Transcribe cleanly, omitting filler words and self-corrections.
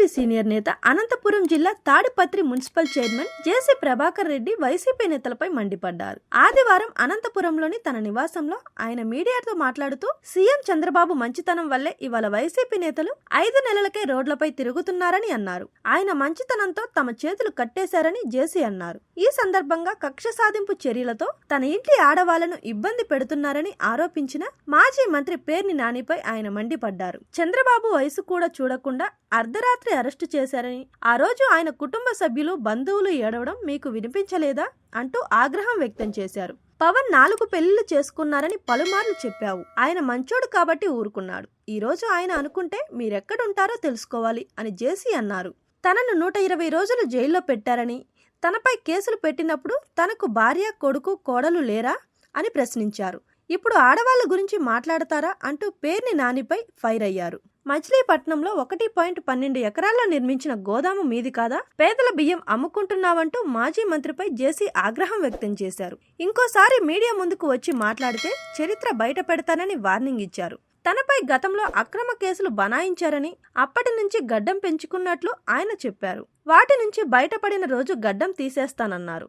YCP senior నేత, అనంతపురం జిల్లా Tadipatri municipal chairman జేసీ Prabhakar Reddy YCP నేతలపై మండిపడ్డారు. ఆదివారం అనంతపురంలోని తన నివాసంలో ఆయన మీడియాతో మాట్లాడుతూ, సీఎం చంద్రబాబు మంచితనం వల్లే ఇవాళ వైసీపీ నేతలు 5 నెలలకే రోడ్లపై తిరుగుతున్నారని అన్నారు. ఆయన మంచితనంతో తమ చేతులు కట్టేశారని జేసీ అన్నారు. ఈ సందర్భంగా కక్ష సాధింపు చర్యలతో తన ఇంటి ఆడవాళ్లను ఇబ్బంది పెడుతున్నారని ఆరోపించిన మాజీ మంత్రి పేర్ని నానిపై ఆయన మండిపడ్డారు. చంద్రబాబు వయసు కూడా చూడకుండా అర్ధరాత్రి అరెస్టు చేశారని, ఆ రోజు ఆయన కుటుంబ సభ్యులు, బంధువులు ఏడవడం మీకు వినిపించలేదా అంటూ ఆగ్రహం వ్యక్తం చేశారు. పవన్ 4 పెళ్లిళ్లు చేసుకున్నారని పలుమార్లు చెప్పావు. ఆయన మంచోడు కాబట్టి ఊరుకున్నాడు. ఈ రోజు ఆయన అనుకుంటే మీరెక్కడుంటారో తెలుసుకోవాలి అని జేసీ అన్నారు. తనను 120 రోజులు జైల్లో పెట్టారని, తనపై కేసులు పెట్టినప్పుడు తనకు భార్య, కొడుకు, కోడలు లేరా అని ప్రశ్నించారు. ఇప్పుడు ఆడవాళ్ల గురించి మాట్లాడతారా అంటూ పేర్ని నానిపై ఫైర్ అయ్యారు. మచిలీపట్నంలో 1.12 ఎకరాల్లో నిర్మించిన గోదాము మీది కాదా, పేదల బియ్యం అమ్ముకుంటున్నావంటూ మాజీ మంత్రిపై జేసీ ఆగ్రహం వ్యక్తం చేశారు. ఇంకోసారి మీడియా ముందుకు వచ్చి మాట్లాడితే చరిత్ర బయట పెడతానని వార్నింగ్ ఇచ్చారు. తనపై గతంలో అక్రమ కేసులు బనాయించారని, అప్పటి నుంచి గడ్డం పెంచుకున్నట్లు ఆయన చెప్పారు. వాటి నుంచి బయటపడిన రోజు గడ్డం తీసేస్తానన్నారు.